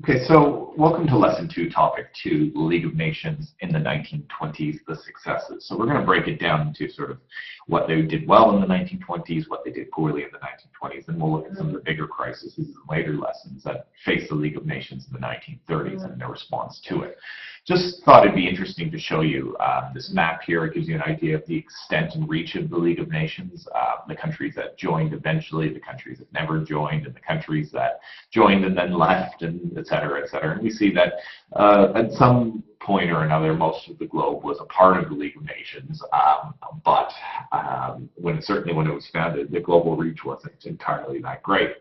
Okay, so welcome to Lesson 2, Topic 2, the League of Nations in the 1920s, the successes. So we're going to break it down into sort of what they did well in the 1920s, what they did poorly in the 1920s, and we'll look at some of the bigger crises in later lessons that faced the League of Nations in the 1930s and their response to it. Just thought it'd be interesting to show you this map here. It gives you an idea of the extent and reach of the League of Nations, the countries that joined eventually, the countries that never joined, and the countries that joined and then left, and et cetera, et cetera. And we see that at some point or another, most of the globe was a part of the League of Nations, but certainly when it was founded, the global reach wasn't entirely that great.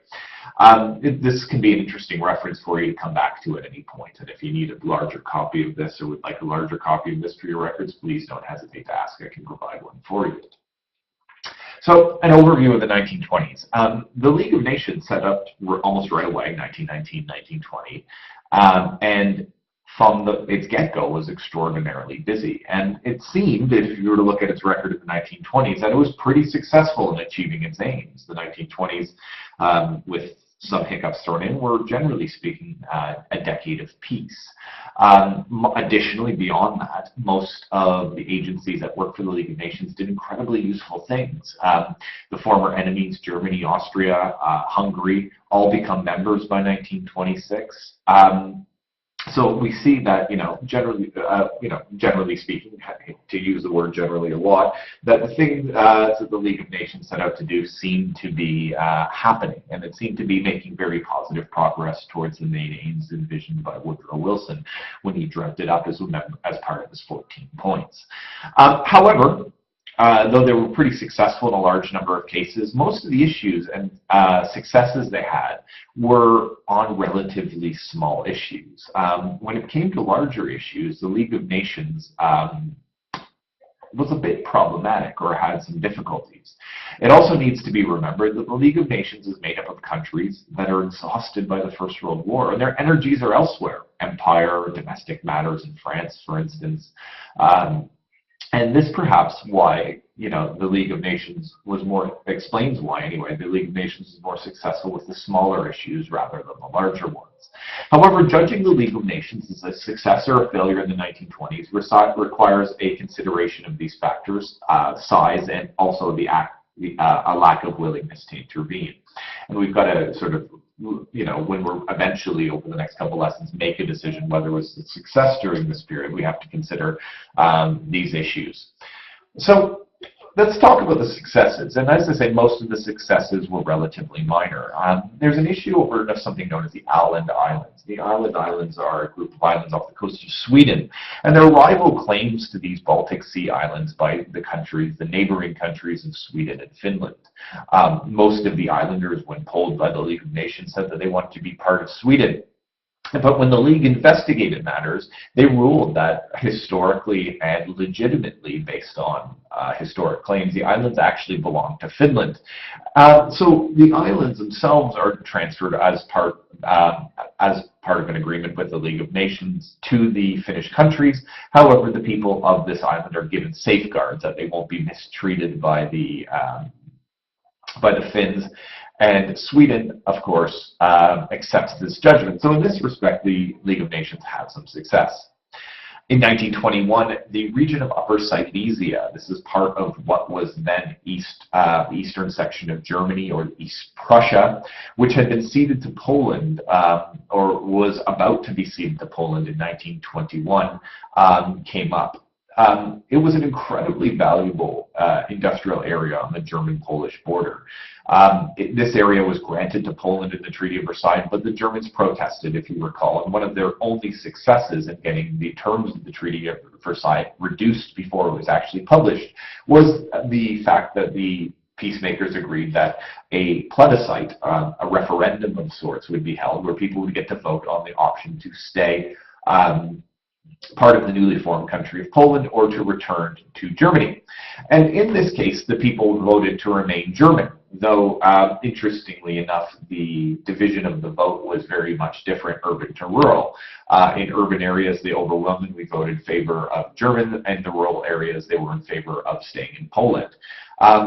This can be an interesting reference for you to come back to at any point, and if you need a larger copy of this or would like a larger copy of this for your records, please don't hesitate to ask. I can provide one for you. So, an overview of the 1920s. The League of Nations set up almost right away, 1919, 1920, and from its get-go was extraordinarily busy. And it seemed, if you were to look at its record in the 1920s, that it was pretty successful in achieving its aims. The 1920s, with some hiccups thrown in, were generally speaking a decade of peace. Additionally, beyond that, most of the agencies that worked for the League of Nations did incredibly useful things. The former enemies, Germany, Austria, Hungary, all become members by 1926. So we see that, generally speaking, to use the word generally a lot, that the things that the League of Nations set out to do seemed to be happening, and it seemed to be making very positive progress towards the main aims envisioned by Woodrow Wilson when he dreamt it up as part of his 14 points. However, though they were pretty successful in a large number of cases, most of the issues and successes they had were on relatively small issues. When it came to larger issues, the League of Nations was a bit problematic or had some difficulties. It also needs to be remembered that the League of Nations is made up of countries that are exhausted by the First World War, and their energies are elsewhere. Empire, domestic matters in France, for instance. And this perhaps why, the League of Nations explains why anyway, the League of Nations is more successful with the smaller issues rather than the larger ones. However, judging the League of Nations as a success or a failure in the 1920s requires a consideration of these factors, size, and also a lack of willingness to intervene. And we've got to sort of, when we're eventually, over the next couple lessons, make a decision whether it was a success during this period, we have to consider these issues. So let's talk about the successes. And as I say, most of the successes were relatively minor. There's an issue over something known as the Åland Islands. The Åland Islands are a group of islands off the coast of Sweden, and there are rival claims to these Baltic Sea islands by the neighboring countries of Sweden and Finland. Most of the islanders, when polled by the League of Nations, said that they wanted to be part of Sweden. But when the League investigated matters, they ruled that historically and legitimately, based on historic claims, the islands actually belonged to Finland. So the islands themselves are transferred as part of an agreement with the League of Nations to the Finnish countries. However, the people of this island are given safeguards that they won't be mistreated by the Finns. And Sweden, of course, accepts this judgment. So in this respect, the League of Nations had some success. In 1921, the region of Upper Silesia, this is part of what was then eastern section of Germany, or East Prussia, which had been ceded to Poland, or was about to be ceded to Poland in 1921, came up. It was an incredibly valuable industrial area on the German-Polish border. This area was granted to Poland in the Treaty of Versailles, but the Germans protested, if you recall, and one of their only successes in getting the terms of the Treaty of Versailles reduced before it was actually published was the fact that the peacemakers agreed that a plebiscite, a referendum of sorts, would be held where people would get to vote on the option to stay part of the newly formed country of Poland or to return to Germany. And in this case, the people voted to remain German. though interestingly enough, the division of the vote was very much different urban to rural. In urban areas, they overwhelmingly voted in favor of German, and in the rural areas, they were in favor of staying in Poland.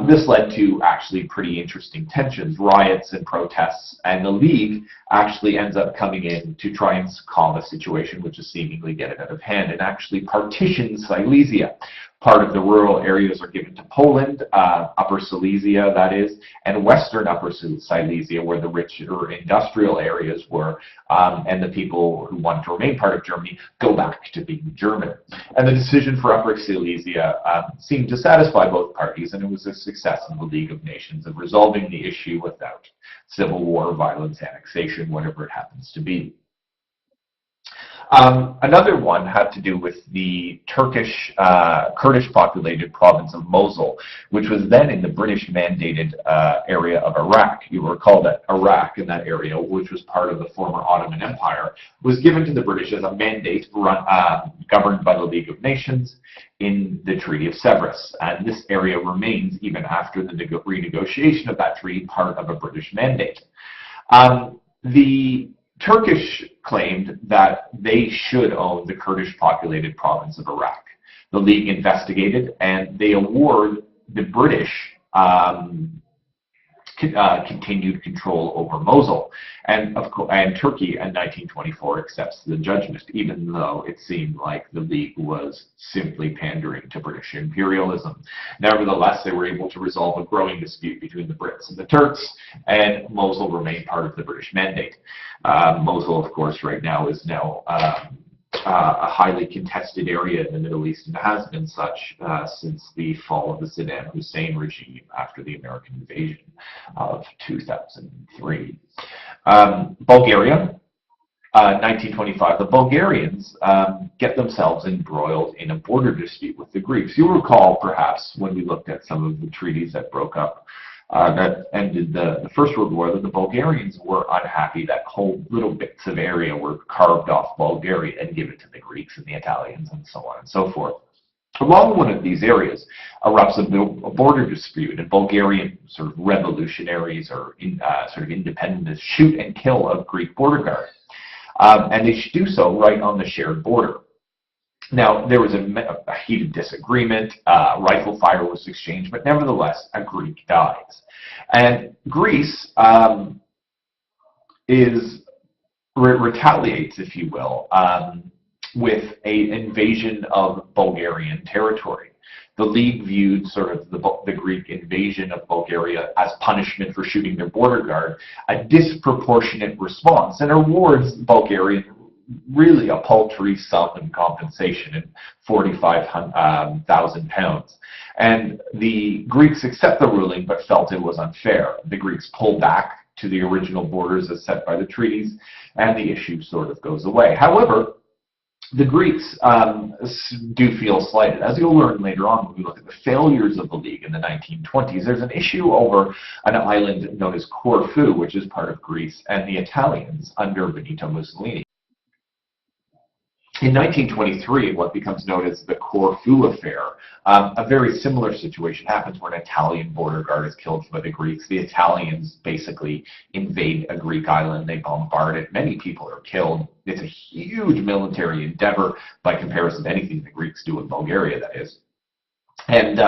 This led to actually pretty interesting tensions, riots and protests, and the League actually ends up coming in to try and calm the situation, which is seemingly get it out of hand, and actually partitions Silesia. Part of the rural areas are given to Poland, Upper Silesia, that is, and Western Upper Silesia, where the richer industrial areas were, and the people who wanted to remain part of Germany go back to being German. And the decision for Upper Silesia seemed to satisfy both parties, and it was a success in the League of Nations of resolving the issue without civil war, violence, annexation, whatever it happens to be. Another one had to do with the Turkish, Kurdish-populated province of Mosul, which was then in the British-mandated area of Iraq. You will recall that Iraq, in that area, which was part of the former Ottoman Empire, was given to the British as a mandate governed by the League of Nations in the Treaty of Sevres. And this area remains, even after the renegotiation of that treaty, part of a British mandate. The Turkish claimed that they should own the Kurdish-populated province of Iraq. The League investigated, and they award the British continued control over Mosul. And Turkey in 1924 accepts the judgment, even though it seemed like the League was simply pandering to British imperialism. Nevertheless, they were able to resolve a growing dispute between the Brits and the Turks, and Mosul remained part of the British mandate. Mosul, of course, right now is a highly contested area in the Middle East, and has been such since the fall of the Saddam Hussein regime after the American invasion of 2003. Bulgaria, 1925. The Bulgarians get themselves embroiled in a border dispute with the Greeks. You'll recall, perhaps, when we looked at some of the treaties that broke up that ended the First World War, that the Bulgarians were unhappy that whole little bits of area were carved off Bulgaria and given to the Greeks and the Italians and so on and so forth. Along one of these areas erupts a border dispute, and Bulgarian sort of revolutionaries or sort of independentists shoot and kill a Greek border guard. And they do so right on the shared border. Now, there was a heated disagreement, rifle fire was exchanged, but nevertheless, a Greek dies. And Greece retaliates, if you will, with an invasion of Bulgarian territory. The League viewed sort of the Greek invasion of Bulgaria as punishment for shooting their border guard, a disproportionate response, and awards Bulgarian really a paltry sum in compensation in £45,000. And the Greeks accept the ruling, but felt it was unfair. The Greeks pull back to the original borders as set by the treaties, and the issue sort of goes away. However, the Greeks do feel slighted. As you'll learn later on when we look at the failures of the League in the 1920s, there's an issue over an island known as Corfu, which is part of Greece, and the Italians under Benito Mussolini. In 1923, what becomes known as the Corfu Affair, a very similar situation happens where an Italian border guard is killed by the Greeks. The Italians basically invade a Greek island. They bombard it. Many people are killed. It's a huge military endeavor by comparison to anything the Greeks do in Bulgaria, that is. And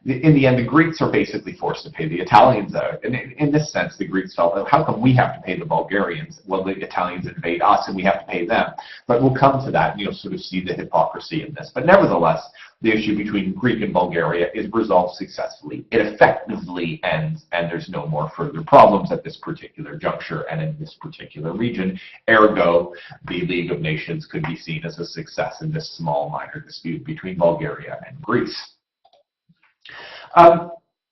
in the end, the Greeks are basically forced to pay the Italians out. And in this sense, the Greeks felt, how come we have to pay the Bulgarians? Well, the Italians invade us and we have to pay them. But we'll come to that, and you'll sort of see the hypocrisy in this. But nevertheless, the issue between Greek and Bulgaria is resolved successfully. It effectively ends, and there's no more further problems at this particular juncture and in this particular region. Ergo, the League of Nations could be seen as a success in this small, minor dispute between Bulgaria and Greece.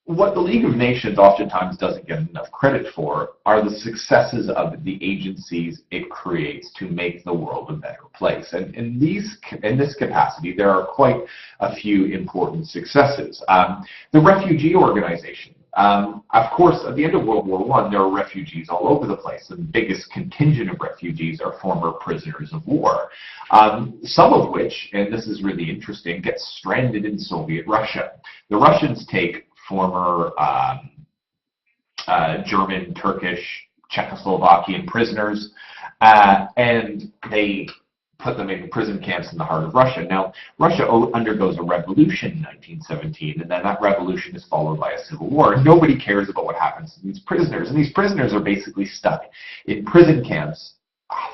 What the League of Nations oftentimes doesn't get enough credit for are the successes of the agencies it creates to make the world a better place. And in this capacity, there are quite a few important successes. The Refugee Organization. Of course, at the end of World War I, there are refugees all over the place. The biggest contingent of refugees are former prisoners of war, some of which, and this is really interesting, get stranded in Soviet Russia. The Russians take former German, Turkish, Czechoslovakian prisoners, and they put them in prison camps in the heart of Russia. Now, Russia undergoes a revolution in 1917, and then that revolution is followed by a civil war. And nobody cares about what happens to these prisoners. And these prisoners are basically stuck in prison camps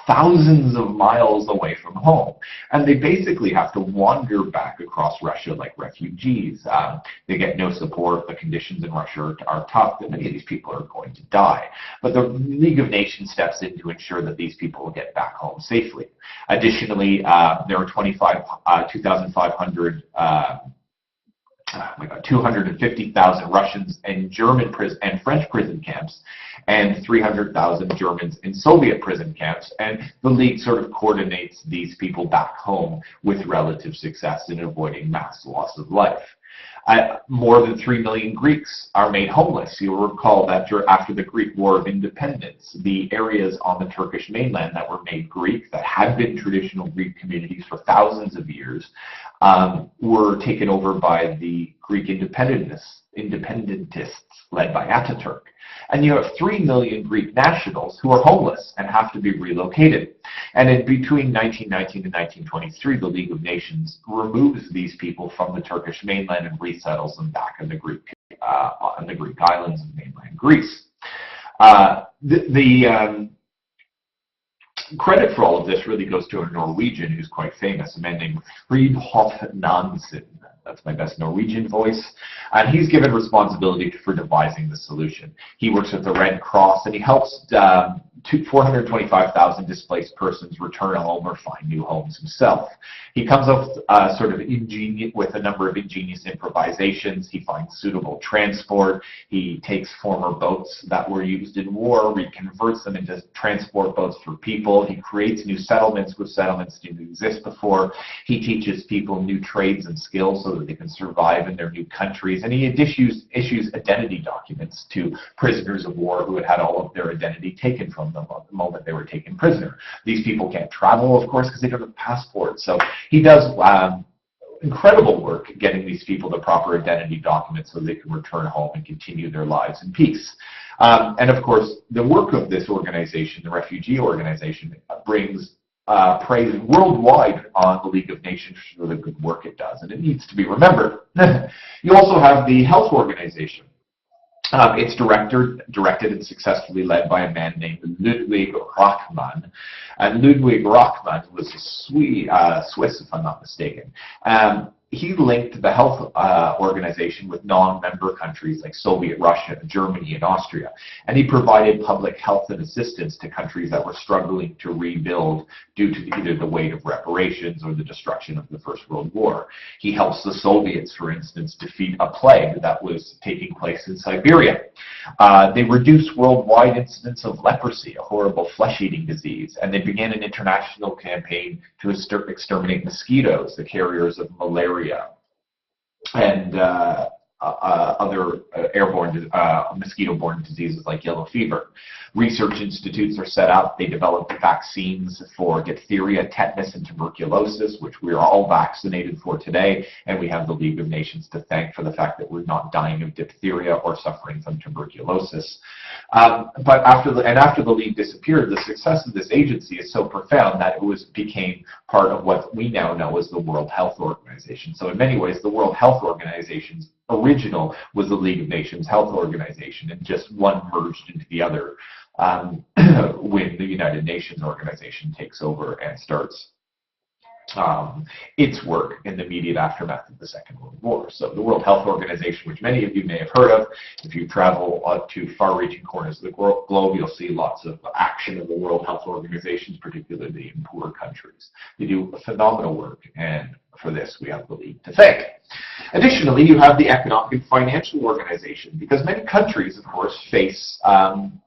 thousands of miles away from home. And they basically have to wander back across Russia like refugees. They get no support. The conditions in Russia are tough, and many of these people are going to die. But the League of Nations steps in to ensure that these people will get back home safely. Additionally, there are 2,500 250,000 Russians in German prison and French prison camps, and 300,000 Germans in Soviet prison camps. And the League sort of coordinates these people back home with relative success in avoiding mass loss of life. More than 3 million Greeks are made homeless. You'll recall that after the Greek War of Independence, the areas on the Turkish mainland that were made Greek, that had been traditional Greek communities for thousands of years, were taken over by the Greek independentists led by Ataturk. And you have 3 million Greek nationals who are homeless and have to be relocated. And in between 1919 and 1923, the League of Nations removes these people from the Turkish mainland and resettles them back in the Greek islands of mainland Greece. Credit for all of this really goes to a Norwegian who's quite famous, a man named Fridtjof Nansen. That's my best Norwegian voice. And he's given responsibility for devising the solution. He works with the Red Cross, and he helps 425,000 displaced persons return home or find new homes himself. He comes up with a number of ingenious improvisations. He finds suitable transport. He takes former boats that were used in war, reconverts them into transport boats for people. He creates new settlements with settlements didn't exist before. He teaches people new trades and skills so that they can survive in their new countries. And he issues identity documents to prisoners of war who had had all of their identity taken from them at the moment they were taken prisoner. These people can't travel, of course, because they don't have passports. So he does incredible work getting these people the proper identity documents so they can return home and continue their lives in peace. And of course, the work of this organization, the refugee organization, brings praise worldwide on the League of Nations for the good work it does, and it needs to be remembered. You also have the Health Organization. It's directed and successfully led by a man named Ludwig Rockmann. And Ludwig Rockmann was a Swiss, if I'm not mistaken. He linked the health organization with non-member countries like Soviet Russia, Germany, and Austria. And he provided public health and assistance to countries that were struggling to rebuild due to either the weight of reparations or the destruction of the First World War. He helps the Soviets, for instance, defeat a plague that was taking place in Siberia. They reduced worldwide incidence of leprosy, a horrible flesh-eating disease, and they began an international campaign to exterminate mosquitoes, the carriers of malaria and other airborne, mosquito-borne diseases like yellow fever. Research institutes are set up. They develop vaccines for diphtheria, tetanus, and tuberculosis, which we are all vaccinated for today. And we have the League of Nations to thank for the fact that we're not dying of diphtheria or suffering from tuberculosis. But after the League disappeared, the success of this agency is so profound that it became part of what we now know as the World Health Organization. So in many ways, the World Health Organization's original was the League of Nations Health Organization, and just one merged into the other when the United Nations Organization takes over and starts its work in the immediate aftermath of the Second World War. So the World Health Organization, which many of you may have heard of, if you travel to far-reaching corners of the globe, you'll see lots of action of the World Health Organizations, particularly in poor countries. They do phenomenal work, and for this we have the League to thank. Additionally, you have the Economic and Financial Organization, because many countries, of course, face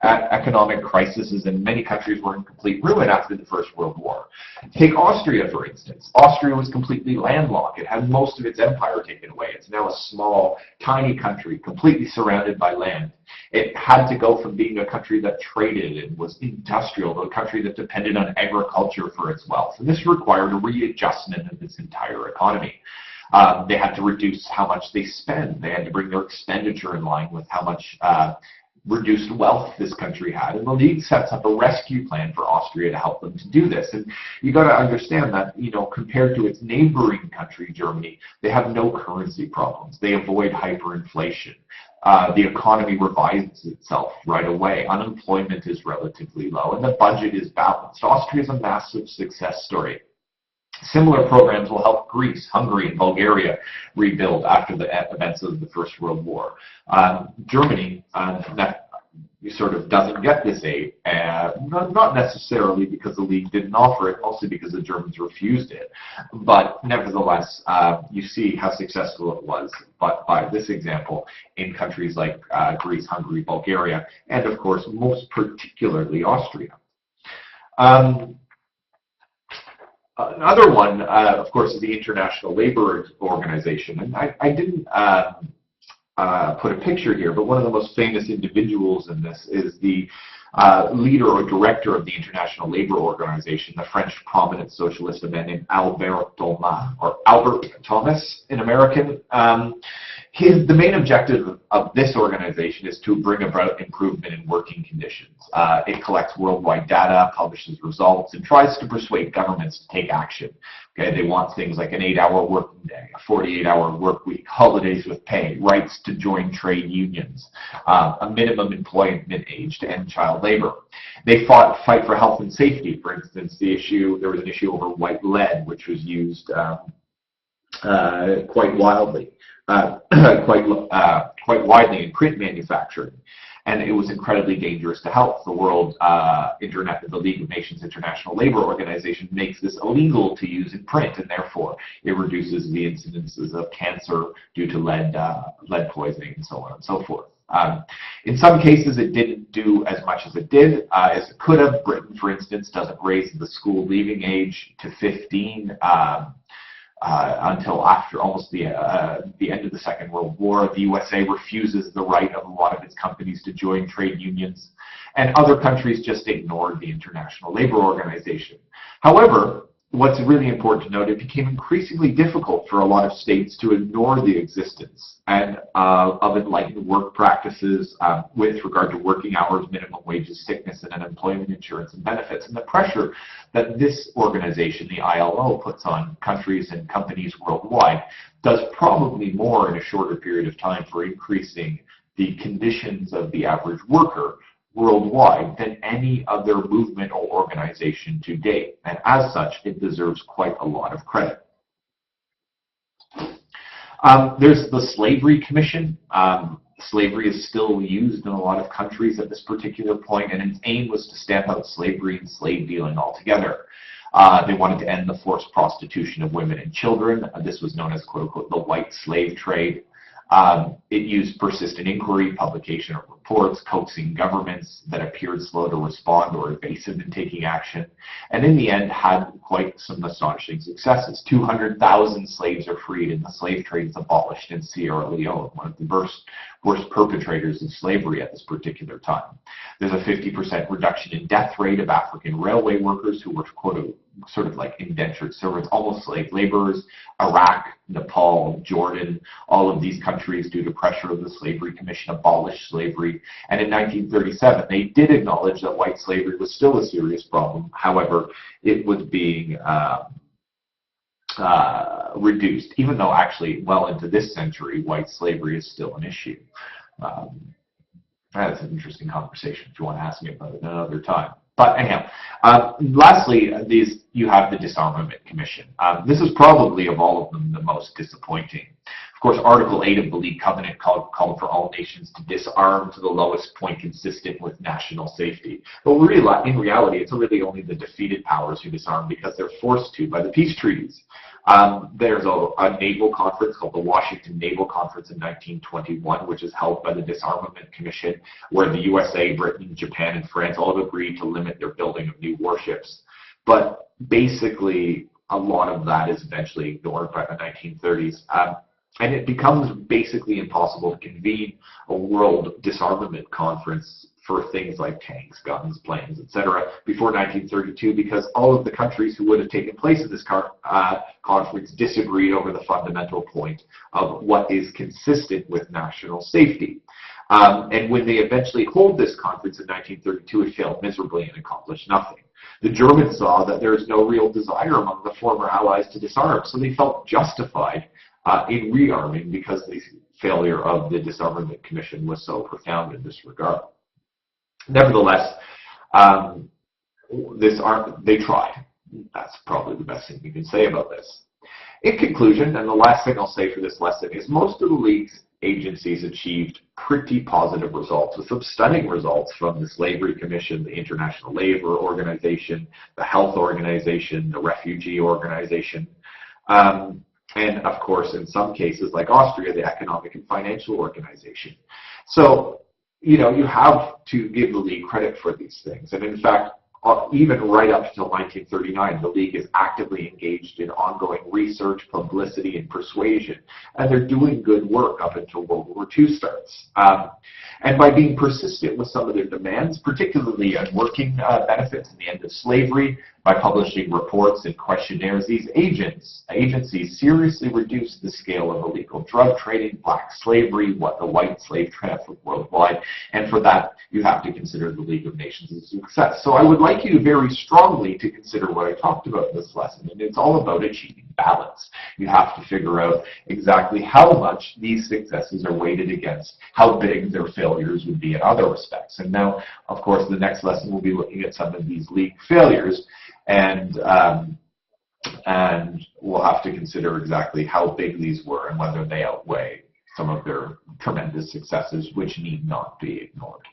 economic crises, and many countries were in complete ruin after the First World War. Take Austria, for instance. Austria was completely landlocked. It had most of its empire taken away. It's now a small, tiny country, completely surrounded by land. It had to go from being a country that traded and was industrial to a country that depended on agriculture for its wealth. And this required a readjustment of its entire economy. They had to reduce how much they spend. They had to bring their expenditure in line with how much reduced wealth this country had, and the League sets up a rescue plan for Austria to help them to do this. And you got to understand that, you know, compared to its neighboring country, Germany, they have no currency problems. They avoid hyperinflation. The economy revives itself right away. Unemployment is relatively low, and the budget is balanced. Austria is a massive success story. Similar programs will help Greece, Hungary, and Bulgaria rebuild after the events of the First World War. Germany sort of doesn't get this aid, not necessarily because the League didn't offer it, also because the Germans refused it. But nevertheless, you see how successful it was by this example in countries like Greece, Hungary, Bulgaria, and of course, most particularly Austria. Another one, of course, is the International Labour Organization. And I didn't put a picture here, but one of the most famous individuals in this is the leader or director of the International Labour Organization, the French prominent socialist, a man named Albert Thomas, or Albert Thomas in American. The main objective of this organization is to bring about improvement in working conditions. It collects worldwide data, publishes results, and tries to persuade governments to take action. Okay, they want things like an 8-hour working day, a 48-hour work week, holidays with pay, rights to join trade unions, a minimum employment age to end child labor. They fight for health and safety. For instance, there was an issue over white lead, which was used quite widely in print manufacturing, and it was incredibly dangerous to health. The League of Nations International Labour Organization makes this illegal to use in print, and therefore it reduces the incidences of cancer due to lead poisoning, and so on and so forth. In some cases, it didn't do as much as it did, as it could have. Britain, for instance, doesn't raise the school leaving age to 15. Until after almost the end of the Second World War. The USA refuses the right of a lot of its companies to join trade unions, and other countries just ignored the International Labour Organization. However, what's really important to note, it became increasingly difficult for a lot of states to ignore the existence of enlightened work practices with regard to working hours, minimum wages, sickness and unemployment insurance and benefits. And the pressure that this organization, the ILO, puts on countries and companies worldwide does probably more in a shorter period of time for increasing the conditions of the average worker worldwide than any other movement or organization to date. And as such, it deserves quite a lot of credit. There's the Slavery Commission. Slavery is still used in a lot of countries at this particular point, and its aim was to stamp out slavery and slave dealing altogether. They wanted to end the forced prostitution of women and children. This was known as, quote unquote, the white slave trade. It used persistent inquiry, publication of reports, coaxing governments that appeared slow to respond or evasive in taking action, and in the end had quite some astonishing successes. 200,000 slaves are freed, and the slave trade is abolished in Sierra Leone, one of the worst perpetrators of slavery at this particular time. There's a 50% reduction in death rate of African railway workers who were, quote, sort of like indentured servants, almost slave laborers. Iraq, Nepal, Jordan, all of these countries, due to pressure of the Slavery Commission, abolished slavery. And in 1937, they did acknowledge that white slavery was still a serious problem. However, it was being reduced, even though actually well into this century, white slavery is still an issue. That's an interesting conversation if you want to ask me about it another time. But anyhow, lastly, you have the Disarmament Commission. This is probably, of all of them, the most disappointing. Of course, Article 8 of the League Covenant called for all nations to disarm to the lowest point consistent with national safety. But in reality, it's really only the defeated powers who disarm because they're forced to by the peace treaties. There's a naval conference called the Washington Naval Conference in 1921, which is held by the Disarmament Commission, where the USA, Britain, Japan, and France all have agreed to limit their building of new warships. But basically, a lot of that is eventually ignored by the 1930s. And it becomes basically impossible to convene a world disarmament conference for things like tanks, guns, planes, etc. before 1932, because all of the countries who would have taken place in this conference disagreed over the fundamental point of what is consistent with national safety. And when they eventually hold this conference in 1932, it failed miserably and accomplished nothing. The Germans saw that there is no real desire among the former Allies to disarm, so they felt justified in rearming because the failure of the Disarmament Commission was so profound in this regard. Nevertheless, they tried. That's probably the best thing you can say about this. In conclusion, and the last thing I'll say for this lesson, is most of the League's agencies achieved pretty positive results, with some stunning results from the Slavery Commission, the International Labor Organization, the Health Organization, the Refugee Organization, and of course, in some cases, like Austria, the Economic and Financial Organization. So, you know, you have to give the League credit for these things. And in fact, even right up until 1939, the League is actively engaged in ongoing research, publicity, and persuasion. And they're doing good work up until World War II starts. And by being persistent with some of their demands, particularly on working benefits and the end of slavery, by publishing reports and questionnaires, these agencies seriously reduced the scale of illegal drug trading, black slavery, the white slave traffic worldwide, and for that you have to consider the League of Nations a success. So I would like you very strongly to consider what I talked about in this lesson, and it's all about achieving balance. You have to figure out exactly how much these successes are weighted against how big their failures would be in other respects. And now, of course, the next lesson will be looking at some of these League failures, and we'll have to consider exactly how big these were and whether they outweigh some of their tremendous successes, which need not be ignored.